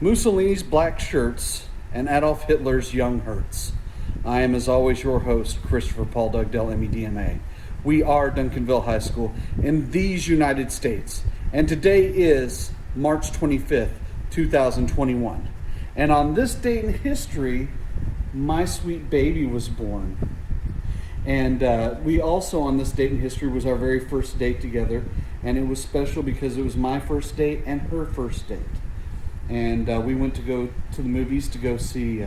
Mussolini's black shirts, and Adolf Hitler's young hurts. I am, as always, your host, Christopher Paul Dugdale, MEDMA. We are Duncanville High School in these United States, and today is March 25th, 2021. And on this date in history, my sweet baby was born. And we also, on this date in history, was our very first date together, and it was special because it was my first date and her first date. And we went to go to the movies to go see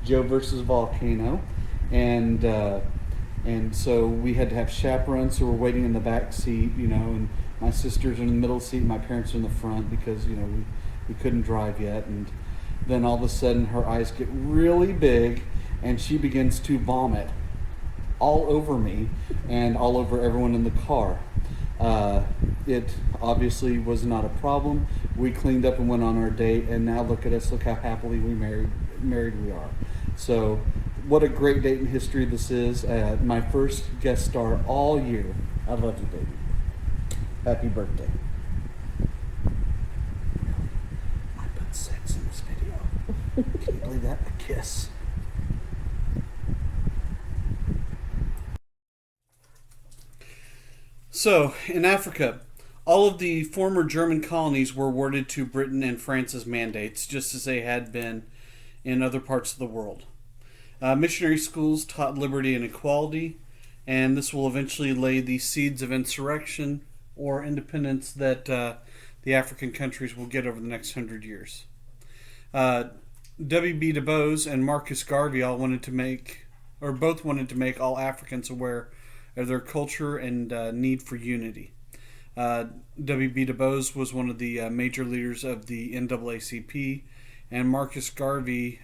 Joe versus Volcano, and so we had to have chaperones who were waiting in the back seat, and my sister's in the middle seat, and my parents are in the front because we couldn't drive yet. And then all of a sudden, her eyes get really big, and she begins to vomit all over me and all over everyone in the car. It obviously was not a problem. We cleaned up and went on our date, and now look at us. Look how happily married we are. So what a great date in history this is. My first guest star all year. I love you, baby. Happy birthday. I put sex in this video. Can you believe that? A kiss. So, in Africa, all of the former German colonies were awarded to Britain and France's mandates, just as they had been in other parts of the world. Missionary schools taught liberty and equality, and this will eventually lay the seeds of insurrection or independence that the African countries will get over the next 100 years. W.B. Du Bois and Marcus Garvey both wanted to make all Africans aware of their culture and need for unity. W.B. Du Bois was one of the major leaders of the NAACP, and Marcus Garvey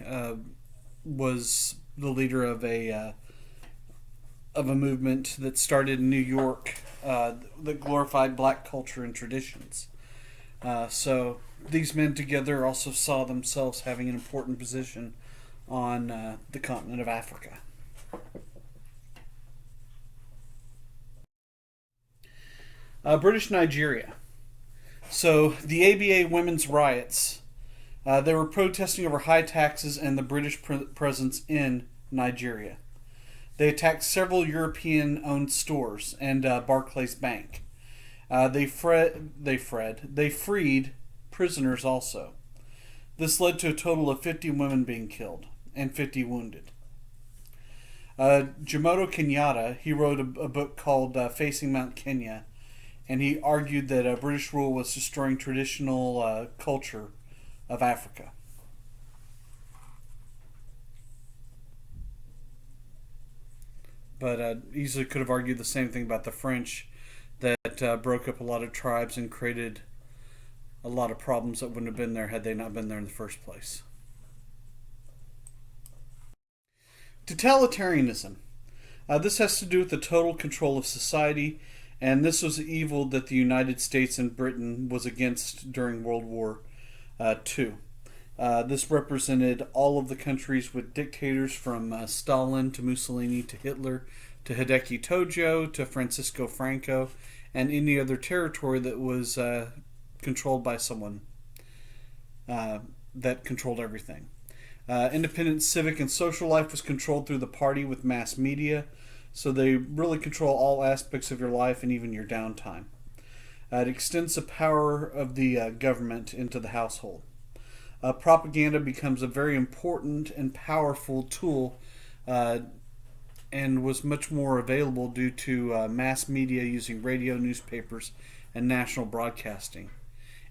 was the leader of a movement that started in New York that glorified black culture and traditions. So these men together also saw themselves having an important position on the continent of Africa. British Nigeria. So the ABA women's riots, they were protesting over high taxes and the British presence in Nigeria. They attacked several European-owned stores and Barclays Bank. They freed prisoners also. This led to a total of 50 women being killed and 50 wounded. Jomoto Kenyatta, he wrote a book called Facing Mount Kenya, and he argued that British rule was destroying traditional culture of Africa. But easily could have argued the same thing about the French, that broke up a lot of tribes and created a lot of problems that wouldn't have been there had they not been there in the first place. Totalitarianism. This has to do with the total control of society, and this was the evil that the United States and Britain was against during World War II. This represented all of the countries with dictators from Stalin to Mussolini to Hitler to Hideki Tojo to Francisco Franco, and any other territory that was controlled by someone that controlled everything. Independent civic and social life was controlled through the party with mass media, so they really control all aspects of your life and even your downtime. It extends the power of the government into the household. Propaganda becomes a very important and powerful tool and was much more available due to mass media using radio, newspapers, and national broadcasting.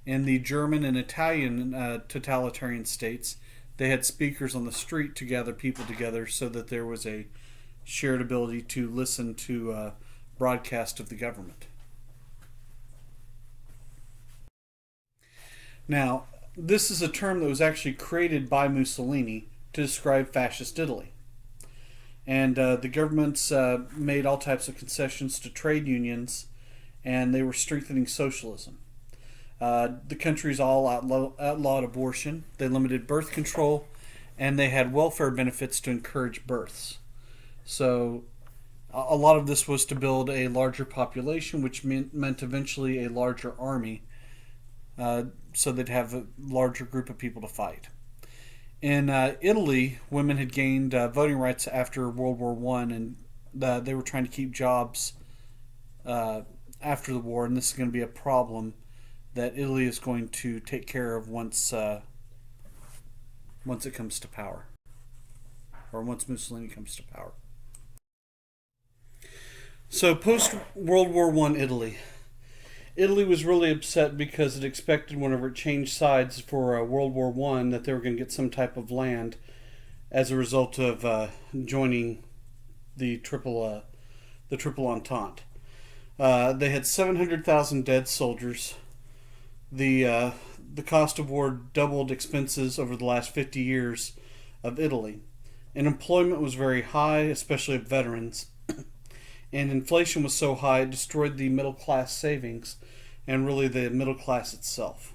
In the German and Italian totalitarian states, they had speakers on the street to gather people together so that there was a shared ability to listen to broadcast of the government. Now, this is a term that was actually created by Mussolini to describe fascist Italy. And the governments made all types of concessions to trade unions, and they were strengthening socialism. The countries all outlawed abortion, they limited birth control, and they had welfare benefits to encourage births. So a lot of this was to build a larger population, which meant eventually a larger army so they'd have a larger group of people to fight. In Italy, women had gained voting rights after World War One, and they were trying to keep jobs after the war, and this is going to be a problem that Italy is going to take care of once it comes to power, or once Mussolini comes to power. So, post World War One Italy. Italy was really upset because it expected whenever it changed sides for World War One that they were going to get some type of land as a result of joining the Triple Entente. They had 700,000 dead soldiers. The cost of war doubled expenses over the last 50 years of Italy. And employment was very high, especially of veterans. And inflation was so high it destroyed the middle class savings and really the middle class itself.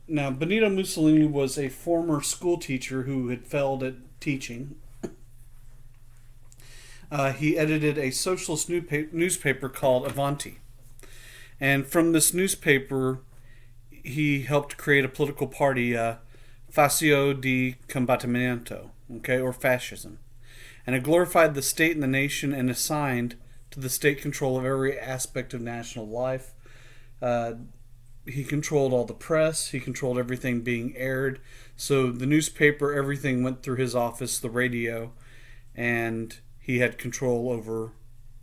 Now, Benito Mussolini was a former school teacher who had failed at teaching. He edited a socialist newspaper called Avanti. And from this newspaper, he helped create a political party, Fascio di Combattimento, or fascism. And it glorified the state and the nation and assigned to the state control of every aspect of national life. He controlled all the press. He controlled everything being aired. So the newspaper, everything went through his office, the radio, and he had control over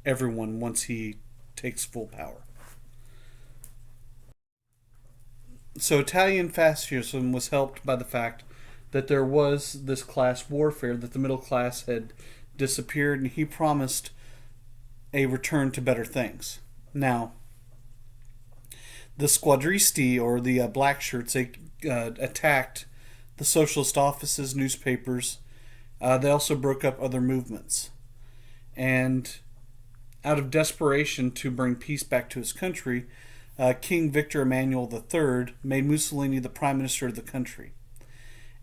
everyone once he takes full power. So Italian fascism was helped by the fact that there was this class warfare, that the middle class had disappeared, and he promised a return to better things. Now, the squadristi, or the black shirts, they attacked the socialist offices, newspapers. They also broke up other movements. And out of desperation to bring peace back to his country, King Victor Emmanuel III made Mussolini the prime minister of the country.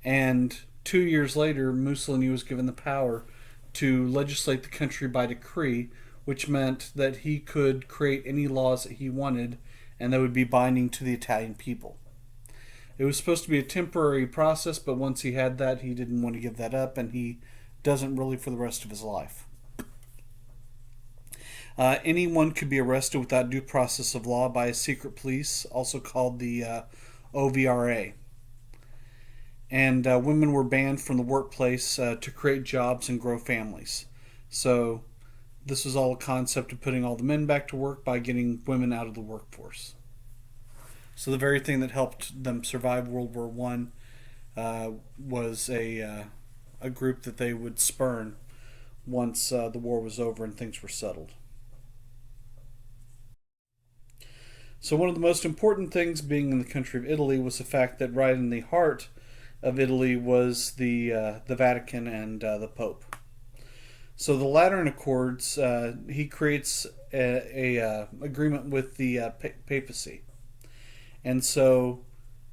And 2 years later, Mussolini was given the power to legislate the country by decree, which meant that he could create any laws that he wanted, and that would be binding to the Italian people. It was supposed to be a temporary process, but once he had that, he didn't want to give that up, and he doesn't really for the rest of his life. Anyone could be arrested without due process of law by a secret police, also called the OVRA. And women were banned from the workplace to create jobs and grow families. So this was all a concept of putting all the men back to work by getting women out of the workforce. So the very thing that helped them survive World War One was a group that they would spurn once the war was over and things were settled. So one of the most important things being in the country of Italy was the fact that right in the heart of Italy was the Vatican and the Pope. So the Lateran Accords, he creates a agreement with the papacy. And so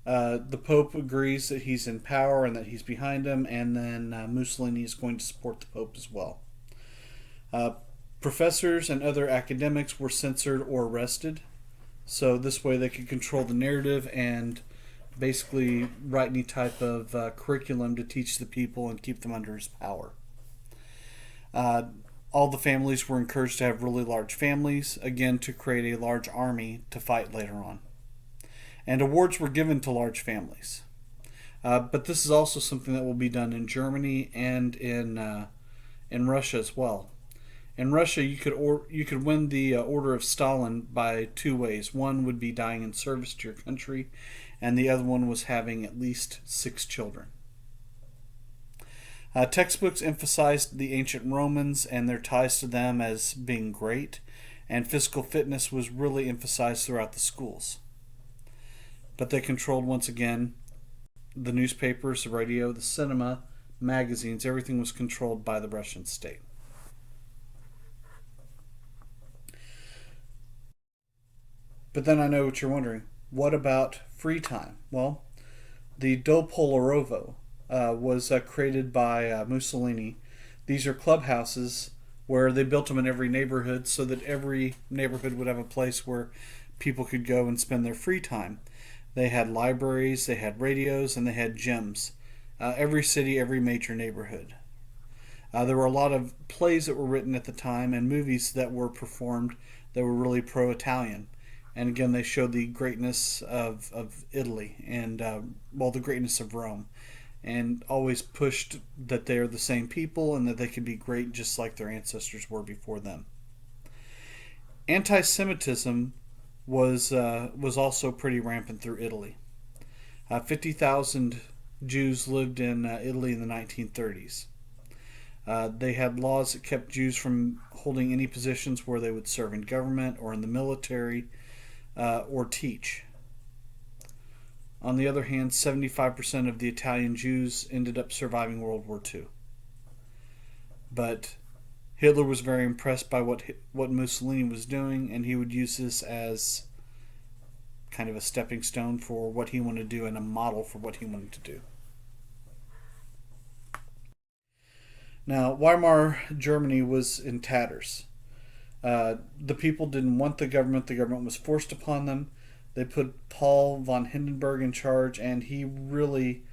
the Pope agrees that he's in power and that he's behind him, and then Mussolini is going to support the Pope as well. Professors and other academics were censored or arrested. So this way they could control the narrative and basically write any type of curriculum to teach the people and keep them under his power. All the families were encouraged to have really large families, again to create a large army to fight later on. And awards were given to large families. But this is also something that will be done in Germany and in Russia as well. In Russia, you could win the Order of Stalin by two ways. One would be dying in service to your country, and the other one was having at least 6 children. Textbooks emphasized the ancient Romans and their ties to them as being great, and physical fitness was really emphasized throughout the schools. But they controlled, once again, the newspapers, the radio, the cinema, magazines. Everything was controlled by the Russian state. But then I know what you're wondering. What about free time? Well, the Dopolorovo was created by Mussolini. These are clubhouses where they built them in every neighborhood so that every neighborhood would have a place where people could go and spend their free time. They had libraries, they had radios, and they had gyms. Every city, every major neighborhood. There were a lot of plays that were written at the time and movies that were performed that were really pro Italian. And again, they showed the greatness of Italy and, the greatness of Rome. And always pushed that they're the same people and that they could be great just like their ancestors were before them. Anti-Semitism was also pretty rampant through Italy. 50,000 Jews lived in Italy in the 1930s. They had laws that kept Jews from holding any positions where they would serve in government or in the military or teach. On the other hand, 75% of the Italian Jews ended up surviving World War II. But Hitler was very impressed by what Mussolini was doing, and he would use this as kind of a stepping stone for what he wanted to do and a model for what he wanted to do. Now, Weimar Germany was in tatters. The people didn't want the government. The government was forced upon them. They put Paul von Hindenburg in charge, and he really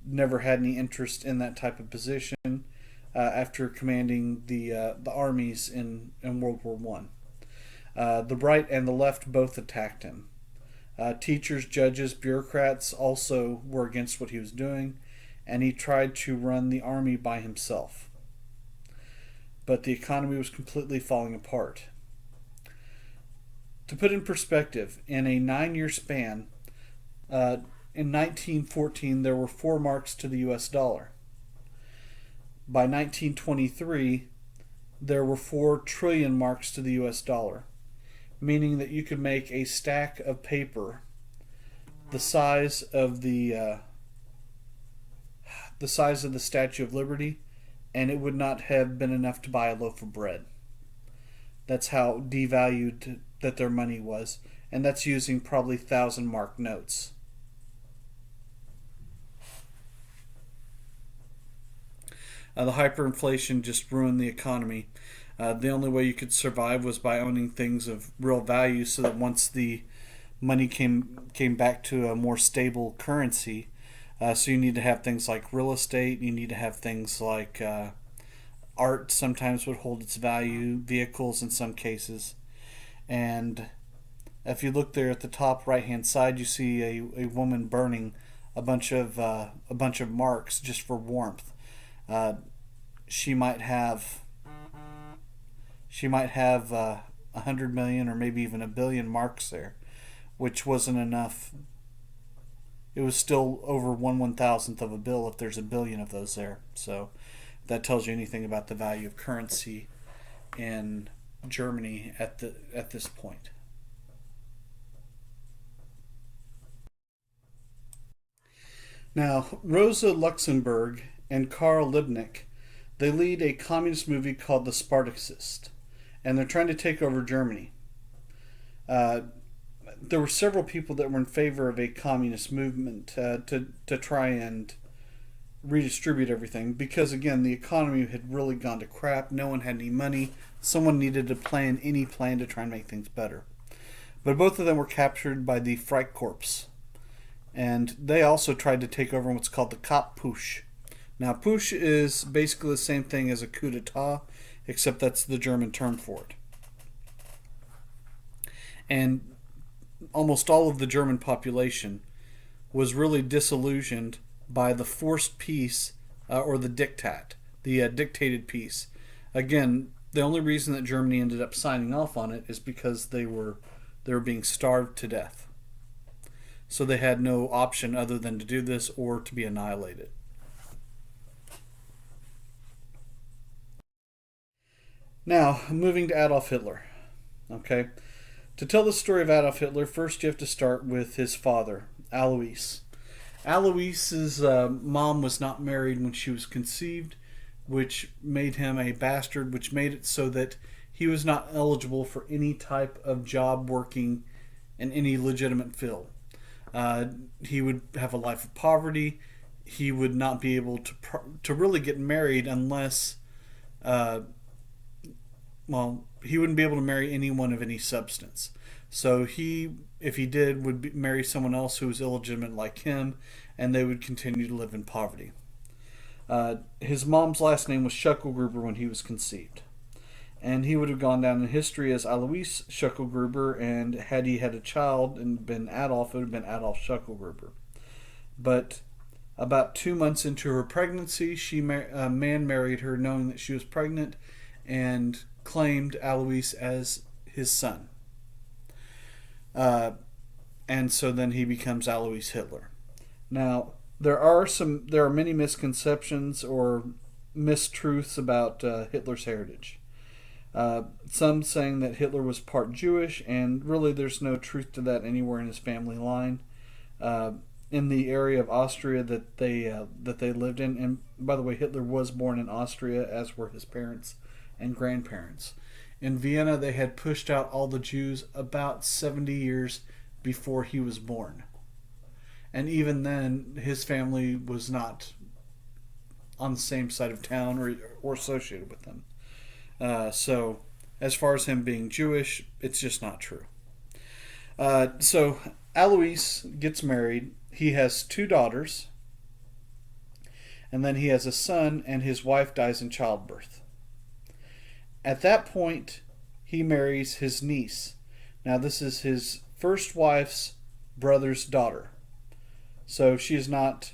never had any interest in that type of position after commanding the armies in World War One. The right and the left both attacked him. Teachers, judges, bureaucrats also were against what he was doing, and he tried to run the army by himself. But the economy was completely falling apart. To put in perspective, in a 9-year span, in 1914 there were 4 marks to the US dollar. By 1923, there were 4 trillion marks to the US dollar, meaning that you could make a stack of paper the size of the Statue of Liberty, and it would not have been enough to buy a loaf of bread. That's how devalued that their money was, and that's using probably 1,000-mark notes. The hyperinflation just ruined the economy. The only way you could survive was by owning things of real value, so that once the money came back to a more stable currency, so you need to have things like real estate, you need to have things like art sometimes would hold its value, vehicles in some cases. And if you look there at the top right hand side, you see a woman burning a bunch of marks just for warmth. She might have 100 million or maybe even a billion marks there, which wasn't enough. It was still over 1/1000th of a bill if there's a billion of those there. So that tells you anything about the value of currency in Germany at this point. Now, Rosa Luxemburg and Karl Liebknecht, they lead a communist movie called The Spartacists, and they're trying to take over Germany. There were several people that were in favor of a communist movement to try and redistribute everything, because again, the economy had really gone to crap. No one had any money. Someone needed to plan any plan to try and make things better. But both of them were captured by the Freikorps, and they also tried to take over what's called the Kapp-Putsch. Now, Putsch is basically the same thing as a coup d'etat, except that's the German term for it. And almost all of the German population was really disillusioned by the forced peace or the diktat, the dictated peace. Again, the only reason that Germany ended up signing off on it is because they were being starved to death. So they had no option other than to do this or to be annihilated. Now, moving to Adolf Hitler. Okay. To tell the story of Adolf Hitler, first you have to start with his father, Alois. Alois's mom was not married when she was conceived, which made him a bastard, which made it so that he was not eligible for any type of job working in any legitimate field. He would have a life of poverty. He would not be able to really get married unless, he wouldn't be able to marry anyone of any substance. So if he did, marry someone else who was illegitimate like him, and they would continue to live in poverty. His mom's last name was Schuckelgruber when he was conceived. And he would have gone down in history as Alois Schuckelgruber, and had he had a child and been Adolf, it would have been Adolf Schuckelgruber. But about 2 months into her pregnancy, a man married her knowing that she was pregnant and claimed Alois as his son. And so then he becomes Alois Hitler. Now, there are many misconceptions or mistruths about Hitler's heritage. Some saying that Hitler was part Jewish, and really there's no truth to that anywhere in his family line. In the area of Austria that they lived in, and by the way, Hitler was born in Austria, as were his parents and grandparents. In Vienna, they had pushed out all the Jews about 70 years before he was born. And even then, his family was not on the same side of town or associated with them. So, as far as him being Jewish, it's just not true. So, Alois gets married. He has 2 daughters. And then he has a son, and his wife dies in childbirth. At that point, he marries his niece. Now, this is his first wife's brother's daughter. So she is not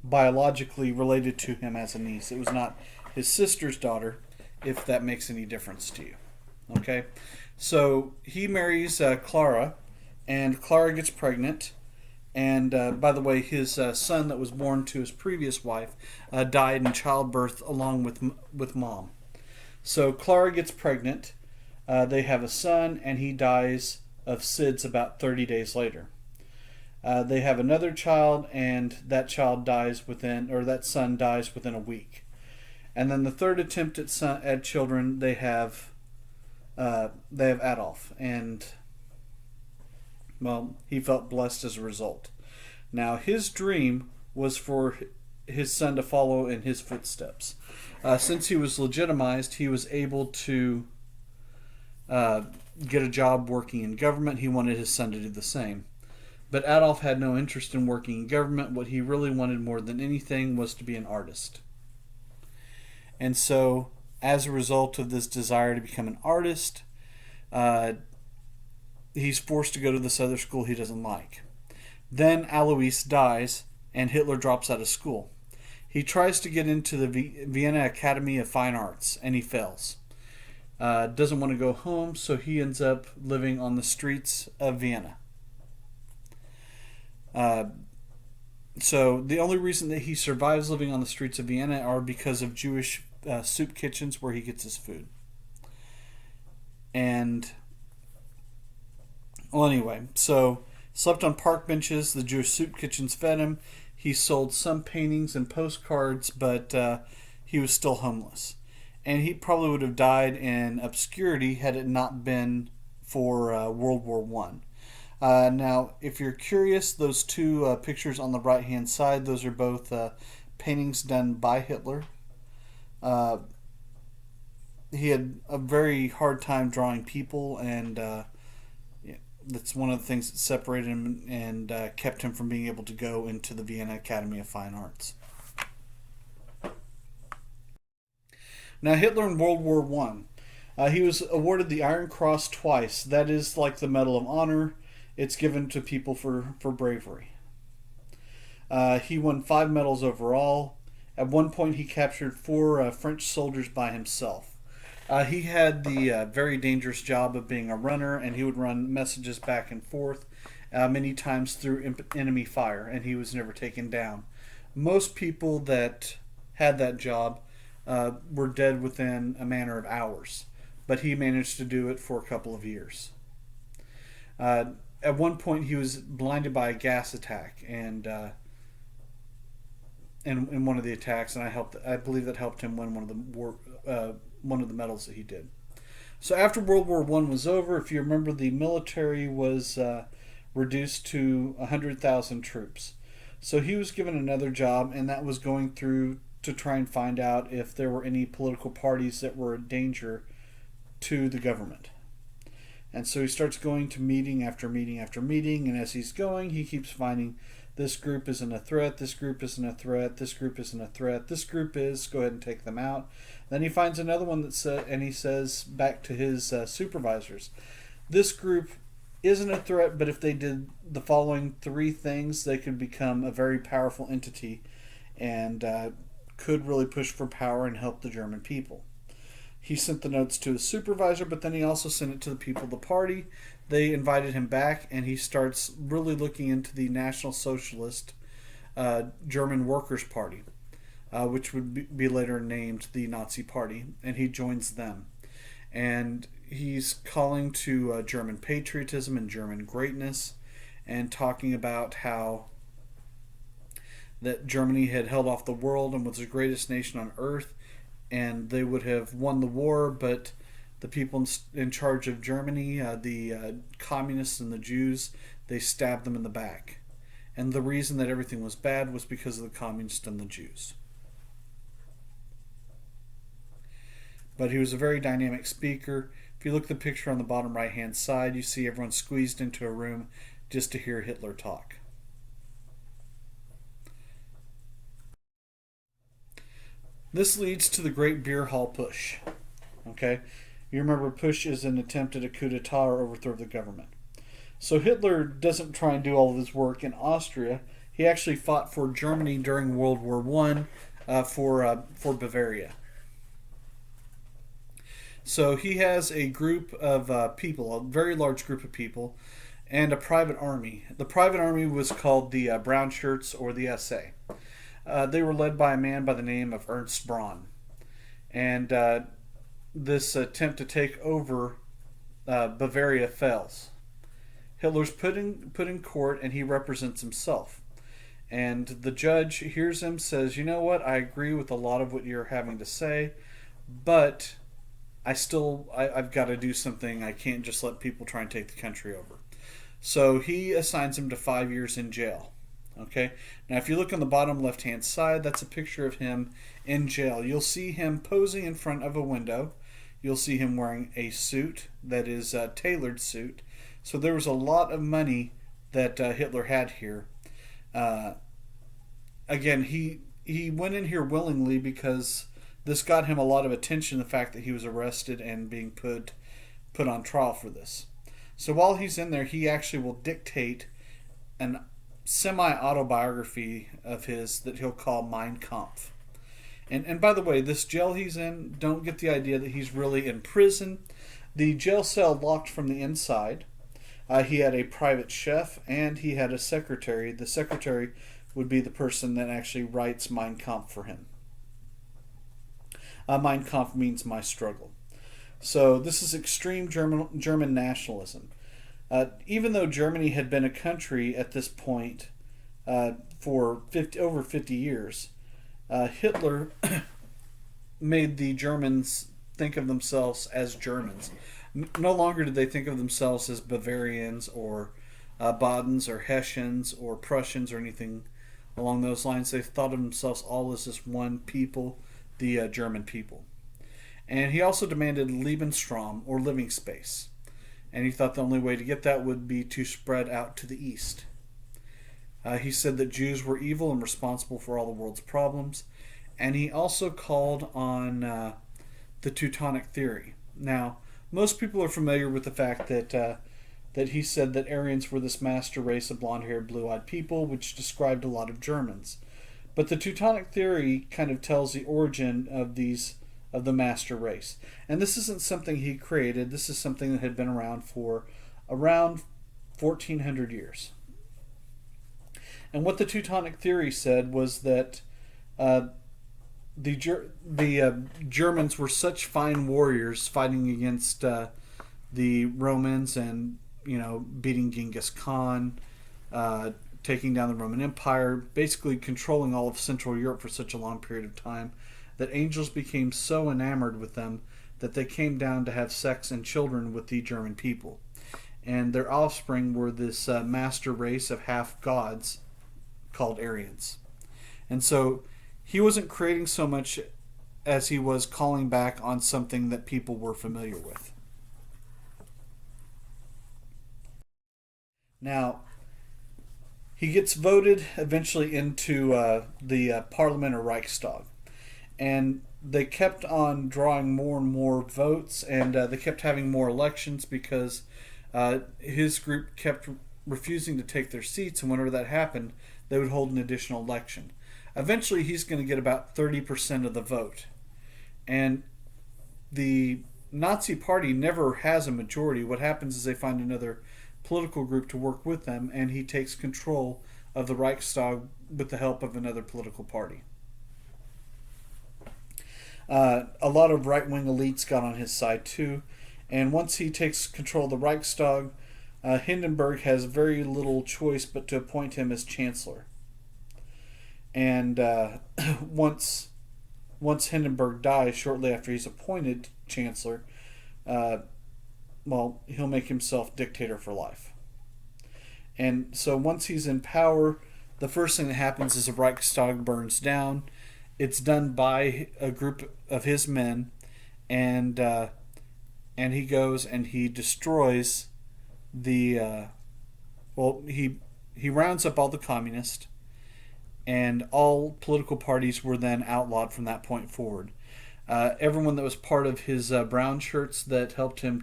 biologically related to him as a niece. It was not his sister's daughter, if that makes any difference to you. Okay? So he marries Clara, and Clara gets pregnant. And by the way, his son that was born to his previous wife died in childbirth along with mom. So Clara gets pregnant. They have a son, and he dies of SIDS about 30 days later. They have another child, and that son dies within a week. And then the third attempt at children, they have Adolf, and well, he felt blessed as a result. Now, his dream was for his son to follow in his footsteps. Since he was legitimized, he was able to get a job working in government. He wanted his son to do the same. But Adolf had no interest in working in government. What he really wanted more than anything was to be an artist. And so, as a result of this desire to become an artist, he's forced to go to this other school he doesn't like. Then Alois dies, and Hitler drops out of school. He tries to get into the Vienna Academy of Fine Arts, and he fails. Doesn't want to go home, so he ends up living on the streets of Vienna. So the only reason that he survives living on the streets of Vienna are because of Jewish soup kitchens where he gets his food. And, well, anyway, so slept on park benches. The Jewish soup kitchens fed him. He sold some paintings and postcards, but he was still homeless. And he probably would have died in obscurity had it not been for World War I. Now, if you're curious, those 2 pictures on the right-hand side, those are both paintings done by Hitler. He had a very hard time drawing people, and that's one of the things that separated him and kept him from being able to go into the Vienna Academy of Fine Arts. Now, Hitler in World War I. He was awarded the Iron Cross twice. That is like the Medal of Honor. It's given to people for bravery. He won 5 medals overall. At one point, he captured 4 French soldiers by himself. He had the very dangerous job of being a runner, and he would run messages back and forth many times through enemy fire, and he was never taken down. Most people that had that job were dead within a matter of hours, but he managed to do it for a couple of years. At one point, he was blinded by a gas attack, and in one of the attacks, and I believe that helped him win one of the medals that he did. So after World War I was over, if you remember, the military was reduced to 100,000 troops. So he was given another job, and that was going through to try and find out if there were any political parties that were a danger to the government. And so he starts going to meeting after meeting after meeting, and as he's going, he keeps finding this group isn't a threat, this group isn't a threat, this group isn't a threat, this group is, go ahead and take them out. Then he finds another one and he says back to his supervisors, this group isn't a threat, but if they did the following three things, they could become a very powerful entity and could really push for power and help the German people. He sent the notes to his supervisor, but then he also sent it to the people of the party. They invited him back, and he starts really looking into the National Socialist German Workers' Party, which would be later named the Nazi Party, and he joins them. And he's calling to German patriotism and German greatness, and talking about how that Germany had held off the world and was the greatest nation on earth, and they would have won the war, but the people in charge of Germany, the communists and the Jews, they stabbed them in the back. And the reason that everything was bad was because of the communists and the Jews. But he was a very dynamic speaker. If you look at the picture on the bottom right-hand side, you see everyone squeezed into a room just to hear Hitler talk. This leads to the Great Beer Hall Push. Okay? You remember Push is an attempt at a coup d'etat or overthrow of the government. So Hitler doesn't try and do all of his work in Austria. He actually fought for Germany during World War I for Bavaria. So he has a group of people, a very large group of people, and a private army. The private army was called the Brown Shirts or the SA. They were led by a man by the name of Ernst Braun. And this attempt to take over Bavaria fails. Hitler's put in court, and he represents himself. And the judge hears him, says, you know what, I agree with a lot of what you're having to say, but I've got to do something. I can't just let people try and take the country over. So he assigns him to 5 years in jail. Okay. Now, if you look on the bottom left-hand side, that's a picture of him in jail. You'll see him posing in front of a window. You'll see him wearing a suit that is a tailored suit. So there was a lot of money that Hitler had here. Again, he went in here willingly because this got him a lot of attention, the fact that he was arrested and being put on trial for this. So while he's in there, he actually will dictate an semi-autobiography of his that he'll call Mein Kampf. And by the way, this jail he's in, don't get the idea that he's really in prison. The jail cell locked from the inside. He had a private chef, and he had a secretary. The secretary would be the person that actually writes Mein Kampf for him. Mein Kampf means my struggle. So this is extreme German nationalism. Even though Germany had been a country at this point for over 50 years, Hitler made the Germans think of themselves as Germans. No longer did they think of themselves as Bavarians or Badens or Hessians or Prussians or anything along those lines. They thought of themselves all as this one people, the German people. And he also demanded Lebensraum, or living space. And he thought the only way to get that would be to spread out to the east. He said that Jews were evil and responsible for all the world's problems. And he also called on the Teutonic theory. Now, most people are familiar with the fact that he said that Aryans were this master race of blonde-haired, blue-eyed people, which described a lot of Germans. But the Teutonic theory kind of tells the origin of the master race. And this isn't something he created. This is something that had been around for around 1400 years. And what the Teutonic theory said was that the Germans were such fine warriors fighting against the Romans and, beating Genghis Khan, taking down the Roman Empire, basically controlling all of Central Europe for such a long period of time, that angels became so enamored with them that they came down to have sex and children with the German people. And their offspring were this master race of half-gods called Aryans. And so he wasn't creating so much as he was calling back on something that people were familiar with. Now, he gets voted eventually into the Parliament or Reichstag. And they kept on drawing more and more votes, and they kept having more elections because his group kept refusing to take their seats, and whenever that happened, they would hold an additional election. Eventually, he's going to get about 30% of the vote. And the Nazi Party never has a majority. What happens is they find another political group to work with them, and he takes control of the Reichstag with the help of another political party. A lot of right-wing elites got on his side too, and once he takes control of the Reichstag, Hindenburg has very little choice but to appoint him as chancellor. And once Hindenburg dies, shortly after he's appointed chancellor, he'll make himself dictator for life. And so once he's in power, the first thing that happens is the Reichstag burns down. It's done by a group of his men, and he goes and he destroys the. He rounds up all the communists, and all political parties were then outlawed from that point forward. Everyone that was part of his brown shirts that helped him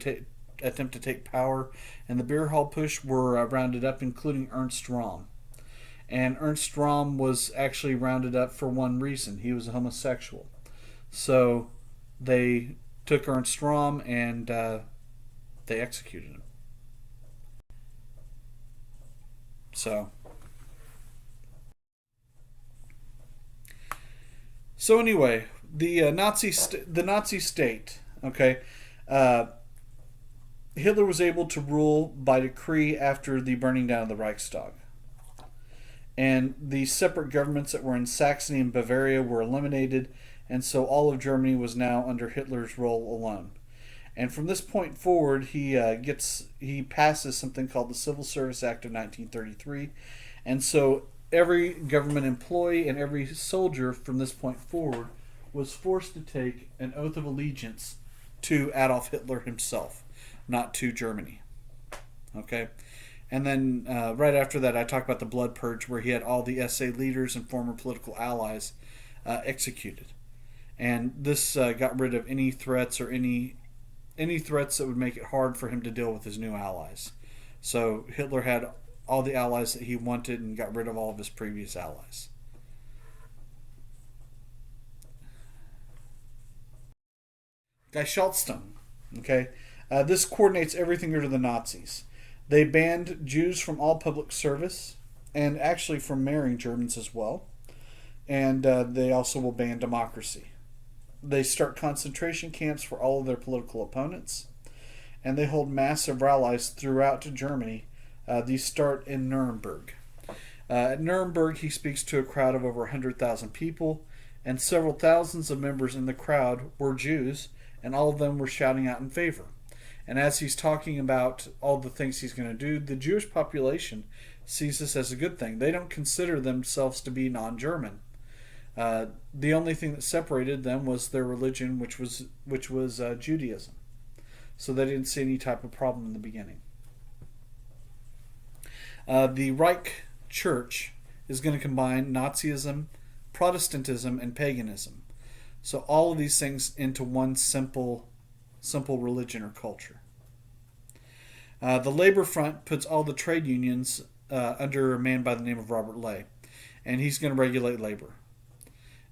attempt to take power and the beer hall push were rounded up, including Ernst Röhm. And Ernst Röhm was actually rounded up for one reason. He was a homosexual. So they took Ernst Röhm and they executed him. So anyway, the Nazi state, okay, Hitler was able to rule by decree after the burning down of the Reichstag. And the separate governments that were in Saxony and Bavaria were eliminated, and so all of Germany was now under Hitler's rule alone. And from this point forward, he passes something called the Civil Service Act of 1933, and so every government employee and every soldier from this point forward was forced to take an oath of allegiance to Adolf Hitler himself, not to Germany. Okay? And then right after that, I talked about the Blood Purge, where he had all the SA leaders and former political allies executed. And this got rid of any threats or any threats that would make it hard for him to deal with his new allies. So Hitler had all the allies that he wanted and got rid of all of his previous allies. Gleichstellung. Okay? This coordinates everything under the Nazis. They banned Jews from all public service, and actually from marrying Germans as well. And they also will ban democracy. They start concentration camps for all of their political opponents, and they hold massive rallies throughout Germany. These start in Nuremberg. At Nuremberg, he speaks to a crowd of over 100,000 people, and several thousands of members in the crowd were Jews, and all of them were shouting out in favor. And as he's talking about all the things he's going to do, the Jewish population sees this as a good thing. They don't consider themselves to be non-German. The only thing that separated them was their religion, which was Judaism. So they didn't see any type of problem in the beginning. The Reich Church is going to combine Nazism, Protestantism, and paganism. So all of these things into one simple religion or culture. The Labor Front puts all the trade unions under a man by the name of Robert Ley, and he's going to regulate labor.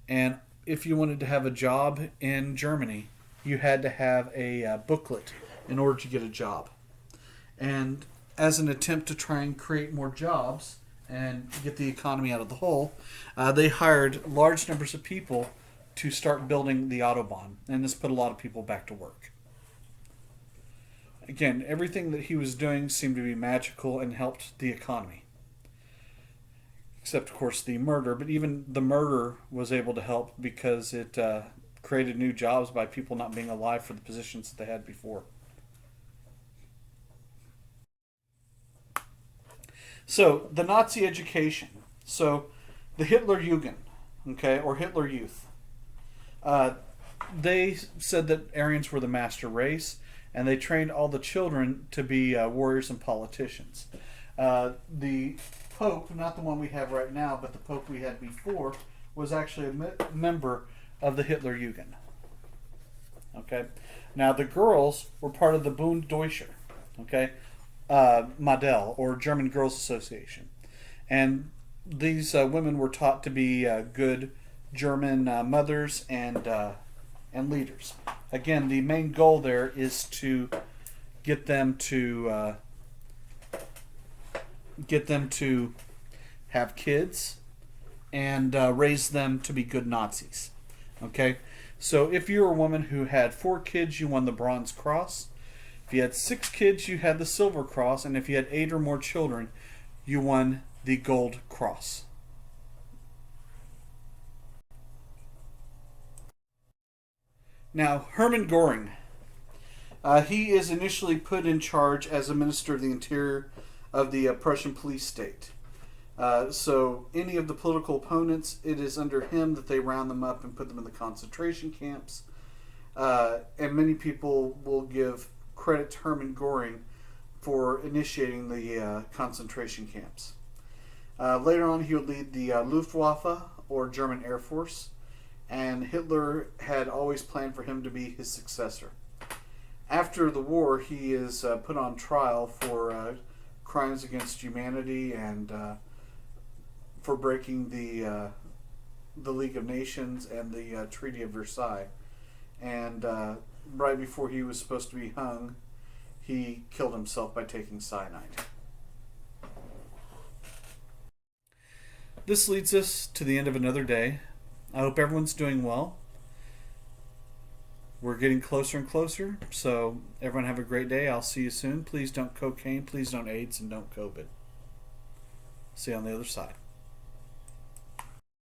And if you wanted to have a job in Germany, you had to have a booklet in order to get a job. And as an attempt to try and create more jobs and get the economy out of the hole, they hired large numbers of people to start building the Autobahn, and this put a lot of people back to work. Again, everything that he was doing seemed to be magical and helped the economy. Except, of course, the murder. But even the murder was able to help because it created new jobs by people not being alive for the positions that they had before. So, the Nazi education. So, the Hitler Jugend, okay, or Hitler Youth. They said that Aryans were the master race, and they trained all the children to be warriors and politicians. The Pope, not the one we have right now, but the Pope we had before, was actually a member of the Hitler Jugend. Okay, now the girls were part of the Bund Deutscher, okay, Modell, or German Girls Association, and these women were taught to be good German mothers and leaders. Again, the main goal there is to get them to have kids and raise them to be good Nazis. Okay, so if you were a woman who had 4 kids, you won the Bronze Cross. If you had 6 kids, you had the Silver Cross, and if you had 8 or more children, you won the Gold Cross. Now, Herman Goring, he is initially put in charge as a minister of the interior of the Prussian police state. So any of the political opponents, it is under him that they round them up and put them in the concentration camps. And many people will give credit to Herman Goring for initiating the concentration camps. Later on, he would lead the Luftwaffe, or German Air Force, and Hitler had always planned for him to be his successor. After the war, he is put on trial for crimes against humanity and for breaking the League of Nations and the Treaty of Versailles. And right before he was supposed to be hung, he killed himself by taking cyanide. This leads us to the end of another day. I hope everyone's doing well. We're getting closer and closer, so everyone have a great day. I'll see you soon. Please don't cocaine, please don't AIDS, and don't COVID. See you on the other side.